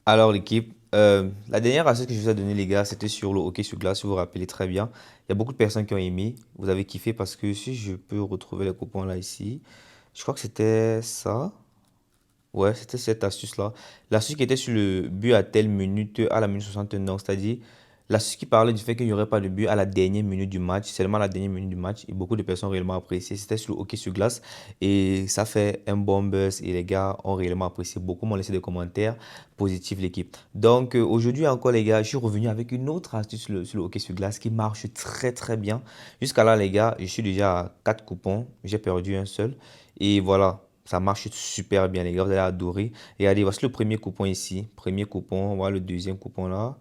Alors l'équipe, la dernière astuce que je vous ai donnée les gars, c'était sur le hockey sur glace, si vous vous rappelez très bien. Il y a beaucoup de personnes qui ont aimé, vous avez kiffé parce que si je peux retrouver les coupons là ici, je crois que c'était ça. Ouais, c'était cette astuce-là. L'astuce qui était sur le but à telle minute, à la minute 69, c'est-à-dire l'astuce qui parlait du fait qu'il n'y aurait pas de but à la dernière minute du match, seulement à la dernière minute du match, et beaucoup de personnes ont réellement apprécié. C'était sur le hockey sur glace, et ça fait un bon buzz, et les gars ont réellement apprécié. Beaucoup m'ont laissé des commentaires positifs, l'équipe. Donc aujourd'hui encore, les gars, je suis revenu avec une autre astuce sur le hockey sur glace qui marche très très bien. Jusqu'à là, les gars, je suis déjà à 4 coupons, j'ai perdu un seul, et voilà. Ça marche super bien, les gars. Vous allez adorer. Regardez, voici le premier coupon ici. Premier coupon, voilà le deuxième coupon là.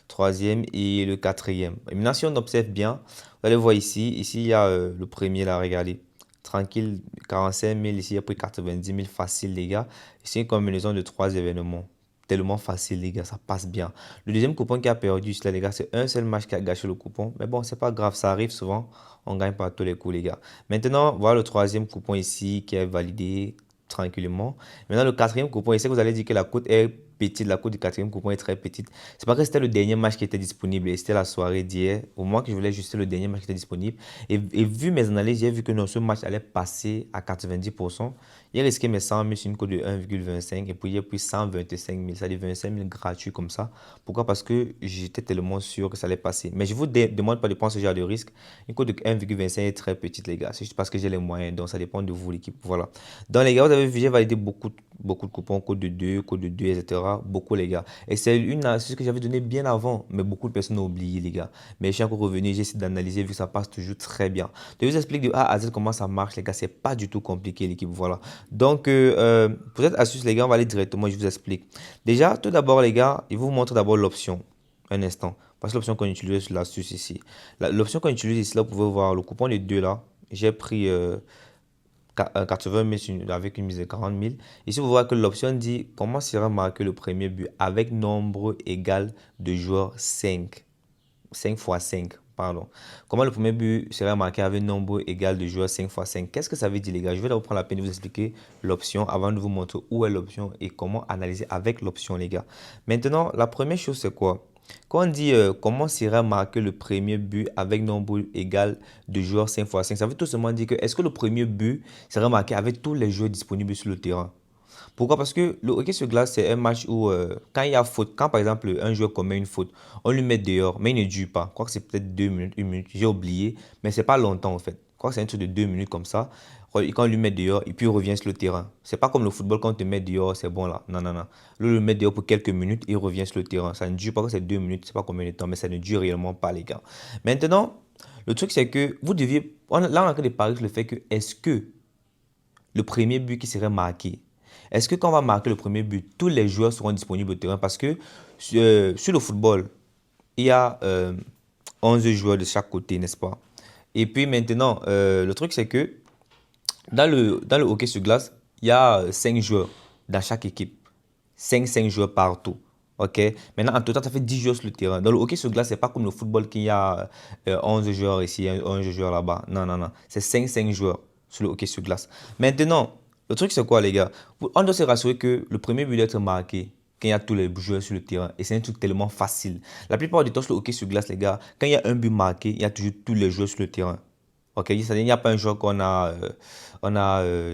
Troisième et le quatrième. Et maintenant, si on observe bien, vous allez voir ici. Ici, il y a le premier là, regardez. Tranquille, 45 000. Ici, il y a pris 90 000 facile, les gars. Ici, une combinaison de trois événements. Tellement facile, les gars. Ça passe bien. Le deuxième coupon qui a perdu, ici, là, les gars, c'est un seul match qui a gâché le coupon. Mais bon, c'est pas grave. Ça arrive souvent. On gagne pas tous les coups, les gars. Maintenant, voilà le troisième coupon ici qui est validé tranquillement. Maintenant, le quatrième coupon, ici, vous allez dire que la cote est petite, la cote du quatrième coupon est très petite. C'est parce que c'était le dernier match qui était disponible et c'était la soirée d'hier. Au moment que je voulais ajuster le dernier match qui était disponible. Et vu mes analyses, j'ai vu que non, ce match allait passer à 90%. Il risqué mes 100 000 sur une cote de 1,25 et puis il y a plus 125 000, ça dit 25 000 gratuits comme ça. Pourquoi? Parce que j'étais tellement sûr que ça allait passer. Mais je vous demande pas de prendre ce genre de risque. Une cote de 1,25 est très petite, les gars. C'est juste parce que j'ai les moyens. Donc, ça dépend de vous, l'équipe. Voilà. Donc, les gars, vous avez vu, j'ai validé beaucoup de coupons, code de 2, etc. Beaucoup, les gars. Et c'est une astuce que j'avais donnée bien avant. Mais beaucoup de personnes ont oublié, les gars. Mais je suis encore revenu, j'ai essayé d'analyser vu que ça passe toujours très bien. Je vous explique de A à Z comment ça marche, les gars. C'est pas du tout compliqué, l'équipe. Voilà. Donc, pour cette astuce, les gars, on va aller directement. Je vous explique. Déjà, tout d'abord, les gars, je vous montre d'abord l'option. Un instant. Voici l'option qu'on utilise sur l'astuce ici. L'option qu'on utilise ici, là, vous pouvez voir le coupon des deux là. J'ai pris 80 000 avec une mise de 40 000. Ici, vous voyez que l'option dit comment sera marqué le premier but avec nombre égal de joueurs 5. 5 fois 5, pardon. Comment le premier but sera marqué avec nombre égal de joueurs 5 fois 5. Qu'est-ce que ça veut dire, les gars? Je vais d'abord prendre la peine de vous expliquer l'option avant de vous montrer où est l'option et comment analyser avec l'option, les gars. Maintenant, la première chose, c'est quoi? Quand on dit comment sera marqué le premier but avec nombre égal de joueurs 5 fois 5, ça veut tout simplement dire que est-ce que le premier but sera marqué avec tous les joueurs disponibles sur le terrain? Pourquoi? Parce que le hockey sur glace, c'est un match où, quand il y a faute, quand par exemple un joueur commet une faute, on lui met dehors, mais il ne dure pas. Je crois que c'est peut-être 2 minutes, 1 minute, j'ai oublié, mais c'est pas longtemps en fait. Je crois que c'est un truc de 2 minutes comme ça. Quand on lui met dehors, et puis il revient sur le terrain. C'est pas comme le football, quand on te met dehors, c'est bon là. Non, non, non. Lui, le met dehors pour quelques minutes, il revient sur le terrain. Ça ne dure pas que c'est 2 minutes, c'est pas combien de temps, mais ça ne dure réellement pas, les gars. Maintenant, le truc, c'est que vous deviez. Là, on a en train de parier sur le fait que est-ce que le premier but qui serait marqué. Est-ce que quand on va marquer le premier but, tous les joueurs seront disponibles au terrain? Parce que sur le football, il y a 11 joueurs de chaque côté, n'est-ce pas? Et puis maintenant, le truc c'est que dans le hockey sur glace, il y a 5 joueurs dans chaque équipe. 5 joueurs partout. OK? Maintenant, en total, ça fait 10 joueurs sur le terrain. Dans le hockey sur glace, c'est pas comme le football qu'il y a 11 joueurs ici, 11 joueurs là-bas. Non, non, non. C'est 5 joueurs sur le hockey sur glace. Maintenant, le truc, c'est quoi, les gars? On doit se rassurer que le premier but doit être marqué quand il y a tous les joueurs sur le terrain. Et c'est un truc tellement facile. La plupart du temps, sur le hockey sur glace, les gars, quand il y a un but marqué, il y a toujours tous les joueurs sur le terrain. Ok, c'est-à-dire il n'y a pas un joueur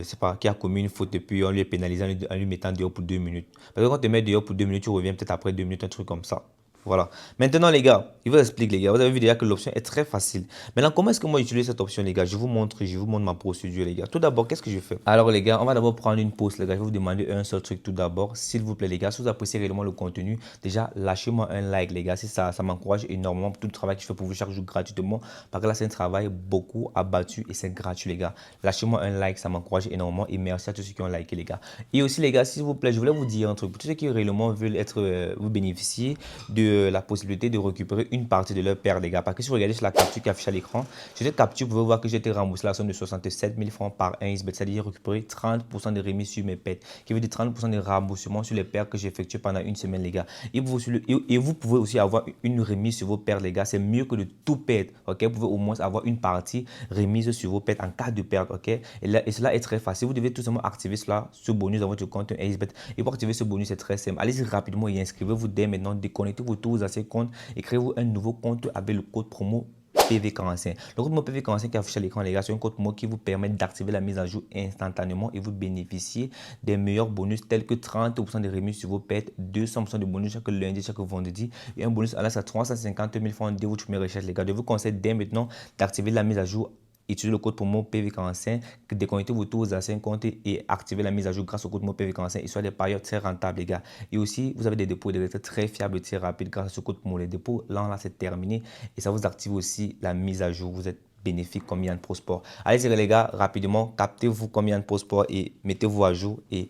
c'est pas, qui a commis une faute et puis on lui est pénalisé en lui mettant dehors pour 2 minutes. Parce que quand tu te mets dehors pour 2 minutes, tu reviens peut-être après 2 minutes, un truc comme ça. Voilà. Maintenant, les gars, je vous explique, les gars. Vous avez vu déjà que l'option est très facile. Maintenant, comment est-ce que moi j'utilise cette option, les gars? Je vous montre ma procédure, les gars. Tout d'abord, qu'est-ce que je fais? Alors, les gars, on va d'abord prendre une pause, les gars. Je vais vous demander un seul truc tout d'abord. S'il vous plaît, les gars, si vous appréciez réellement le contenu, déjà, lâchez-moi un like, les gars. C'est ça, ça m'encourage énormément pour tout le travail que je fais pour vous chaque jour gratuitement. Parce que là, c'est un travail beaucoup abattu et c'est gratuit, les gars. Lâchez-moi un like, ça m'encourage énormément. Et merci à tous ceux qui ont liké, les gars. Et aussi, les gars, s'il vous plaît, je voulais vous dire un truc. Pour tous ceux qui réellement veulent être, vous bénéficier de la possibilité de récupérer une partie de leur paire, les gars. Parce que si vous regardez sur la capture qui affiche à l'écran, sur cette capture, vous pouvez voir que j'ai été remboursé la somme de 67 000 francs par 1xBet, c'est-à-dire récupérer 30% de remise sur mes pets, qui veut dire 30% de remboursement sur les paires que j'ai effectuées pendant une semaine, les gars. Et vous pouvez aussi avoir une remise sur vos paires, les gars. C'est mieux que de tout perdre, ok? Vous pouvez au moins avoir une partie remise sur vos pets en cas de perte, ok? Et cela est très facile. Vous devez tout simplement activer cela, ce bonus dans votre compte 1xBet. Et pour activer ce bonus, c'est très simple. Allez-y rapidement et inscrivez-vous dès maintenant. Déconnectez-vous tous à ces comptes et créez-vous un nouveau compte avec le code promo PV45. Le code promo PV45 qui affiche à l'écran, les gars, c'est un code promo qui vous permet d'activer la mise à jour instantanément et vous bénéficiez des meilleurs bonus tels que 30% de remise sur vos pets, 200% de bonus chaque lundi, chaque vendredi et un bonus à l'âge à 350 000 francs dès votre première recherche, les gars. Je vous conseille dès maintenant d'activer la mise à jour. Utilisez le code promo PV45, déconnectez-vous tous vos anciens comptes et activez la mise à jour grâce au code promo PV45 et soyez des parieurs très rentables, les gars. Et aussi, vous avez des dépôts et des retraits très fiables et très rapides grâce à ce code promo. Les dépôts, là, c'est terminé et ça vous active aussi la mise à jour. Vous êtes bénéfique comme Yann Pro Sport. Allez-y, les gars, rapidement, captez-vous comme Yann Pro Sport et mettez-vous à jour et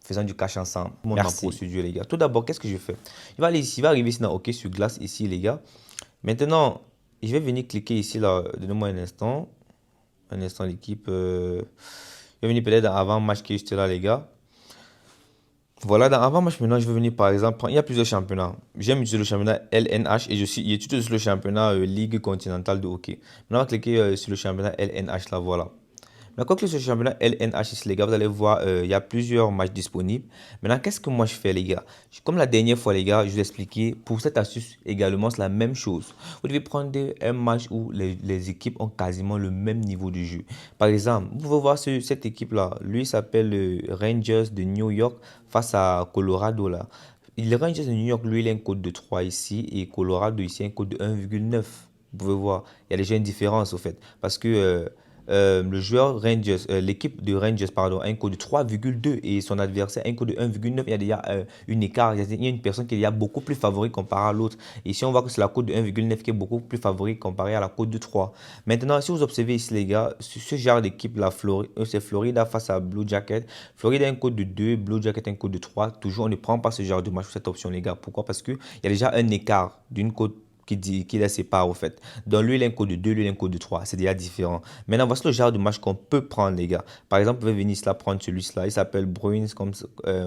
faisons du cash ensemble. Merci. Ma procédure, les gars. Tout d'abord, qu'est-ce que je fais? Il va aller ici, il va arriver ici dans OK sur glace, ici, les gars. Maintenant, je vais venir cliquer ici, là. Donnez-moi un instant. Un instant, l'équipe. Je vais venir peut-être dans avant-match qui est juste là, les gars. Voilà, dans avant-match, maintenant, je vais venir par exemple. Il y a plusieurs championnats. J'aime utiliser le championnat LNH et j'utilise sur le championnat Ligue continentale de hockey. Maintenant, on va cliquer sur le championnat LNH, là, voilà. Mais quand sur le championnat LNH, les gars, vous allez voir, il y a plusieurs matchs disponibles. Maintenant, qu'est-ce que moi je fais, les gars? Comme la dernière fois, les gars, je vous ai expliqué, pour cette astuce également, c'est la même chose. Vous devez prendre un match où les équipes ont quasiment le même niveau de jeu. Par exemple, vous pouvez voir cette équipe-là. Lui, il s'appelle Rangers de New York face à Colorado, là. Les Rangers de New York, lui, il a un code de 3 ici et Colorado ici, un code de 1,9. Vous pouvez voir, il y a déjà une différence, au fait. Parce que le joueur Rangers, l'équipe de Rangers, pardon, a un code de 3,2 et son adversaire a un code de 1,9. Il y a déjà une écart. Il y a une personne qui est beaucoup plus favori comparé à l'autre. Et ici, on voit que c'est la code de 1,9 qui est beaucoup plus favori comparé à la code de 3. Maintenant, si vous observez ici, les gars, ce genre d'équipe, c'est Florida face à Blue Jacket. Florida a un code de 2, Blue Jacket a un code de 3. Toujours, on ne prend pas ce genre de match pour cette option, les gars. Pourquoi? Parce qu'il y a déjà un écart d'une code qui les sépare au fait. Donc lui, il a un code de 2, lui, il a un code de 3. C'est déjà différent. Maintenant, voici le genre de match qu'on peut prendre, les gars. Par exemple, vous pouvez venir là prendre celui-là. Il s'appelle Bruins,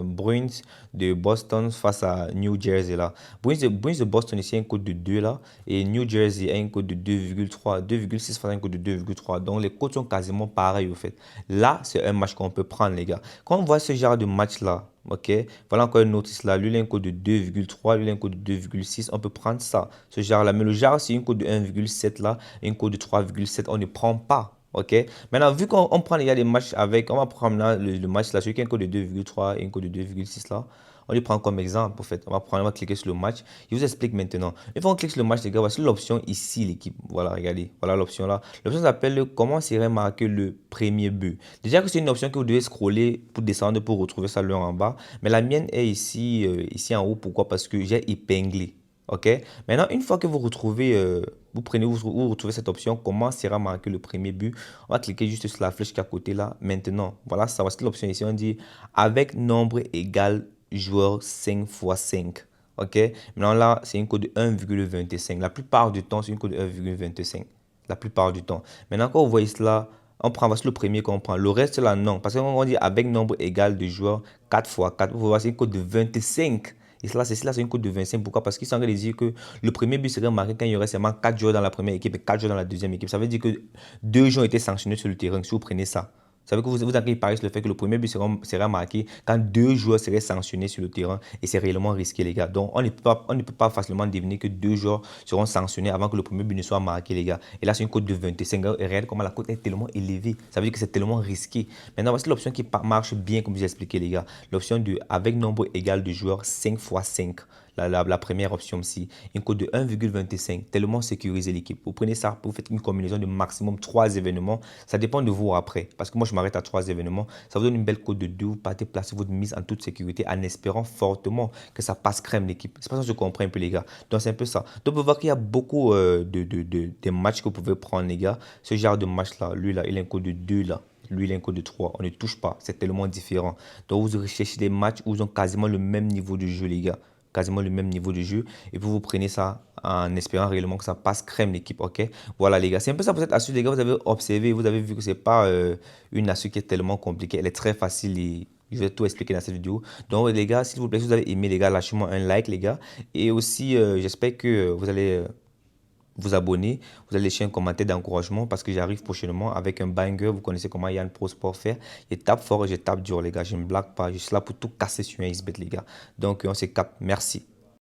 Bruins de Boston face à New Jersey, là. Bruins de Boston, ici, a un code de 2, là. Et New Jersey a un code de 2,3. 2,6 face à un code de 2,3. Donc, les codes sont quasiment pareils, au fait. Là, c'est un match qu'on peut prendre, les gars. Quand on voit ce genre de match-là, ok, voilà encore une notice là. Lui, il a un code de 2,3, lui, il a un code de 2,6. On peut prendre ça, ce genre-là. Mais le genre, c'est une code de 1,7 là, et une code de 3,7. On ne prend pas. Ok. Maintenant, vu qu'on prend les gars des matchs avec, on va prendre là, le match là, celui qui a un code de 2,3 et un code de 2,6 là. On les prend comme exemple, en fait. On va cliquer sur le match. Je vous explique maintenant. Une fois qu'on clique sur le match, les gars, voici l'option ici, l'équipe. Voilà, regardez. Voilà l'option là. L'option s'appelle comment serait marqué le premier but. Déjà que c'est une option que vous devez scroller pour descendre pour retrouver ça là en bas. Mais la mienne est ici, ici en haut. Pourquoi? Parce que j'ai épinglé. Ok. Maintenant, une fois que vous retrouvez, vous retrouvez cette option, comment sera marqué le premier but, on va cliquer juste sur la flèche qui est à côté là. Maintenant, voilà ça. Voici l'option ici. On dit avec nombre égal joueur 5 x 5. Ok. Maintenant là, c'est une code de 1,25. La plupart du temps, c'est une code de 1,25. La plupart du temps. Maintenant, quand vous voyez cela, on prend, voici le premier qu'on prend. Le reste là, non. Parce qu'on dit avec nombre égal de joueurs 4 x 4. Vous voyez, c'est une code de 25. Et cela, c'est une code de 25. Pourquoi? Parce qu'ils sont en train de dire que le premier but serait marqué quand il y aurait seulement 4 joueurs dans la première équipe et 4 joueurs dans la deuxième équipe. Ça veut dire que 2 joueurs ont été sanctionnés sur le terrain. Si vous prenez ça. Ça veut dire que vous avez parié sur le fait que le premier but sera marqué quand 2 joueurs seraient sanctionnés sur le terrain et c'est réellement risqué, les gars. Donc, on ne peut pas facilement deviner que 2 joueurs seront sanctionnés avant que le premier but ne soit marqué, les gars. Et là, c'est une cote de 25. Et regardez comment la cote est tellement élevée. Ça veut dire que c'est tellement risqué. Maintenant, voici l'option qui marche bien, comme je vous ai expliqué, les gars. L'option de avec nombre égal de joueurs 5 x 5. La première option ici, une cote de 1,25, tellement sécuriser l'équipe. Vous prenez ça, vous faites une combinaison de maximum 3 événements. Ça dépend de vous après. Parce que moi, je m'arrête à 3 événements. Ça vous donne une belle cote de 2. Vous partez placer votre mise en toute sécurité en espérant fortement que ça passe crème l'équipe. C'est pas ça que je comprends un peu, les gars. Donc, c'est un peu ça. Donc, vous voyez qu'il y a beaucoup de matchs que vous pouvez prendre, les gars. Ce genre de match-là, lui, là, il a un code de 2 là. Lui, il a un code de 3. On ne touche pas. C'est tellement différent. Donc, vous recherchez des matchs où ils ont quasiment le même niveau de jeu, les gars. quasiment le même niveau de jeu. Et puis vous prenez ça en espérant réellement que ça passe crème l'équipe, ok? Voilà les gars, c'est un peu ça pour cette astuce les gars, vous avez observé, vous avez vu que c'est pas une astuce qui est tellement compliquée, elle est très facile et je vais tout expliquer dans cette vidéo. Donc les gars, s'il vous plaît, si vous avez aimé les gars, lâchez-moi un like les gars. Et aussi, j'espère que vous allez vous abonner, vous allez laisser un commentaire d'encouragement parce que j'arrive prochainement avec un banger. Vous connaissez comment Yann Pro Sport faire. Je tape fort et je tape dur, les gars. Je ne blague pas. Je suis là pour tout casser sur un XBet, les gars. Donc, on se capte. Merci.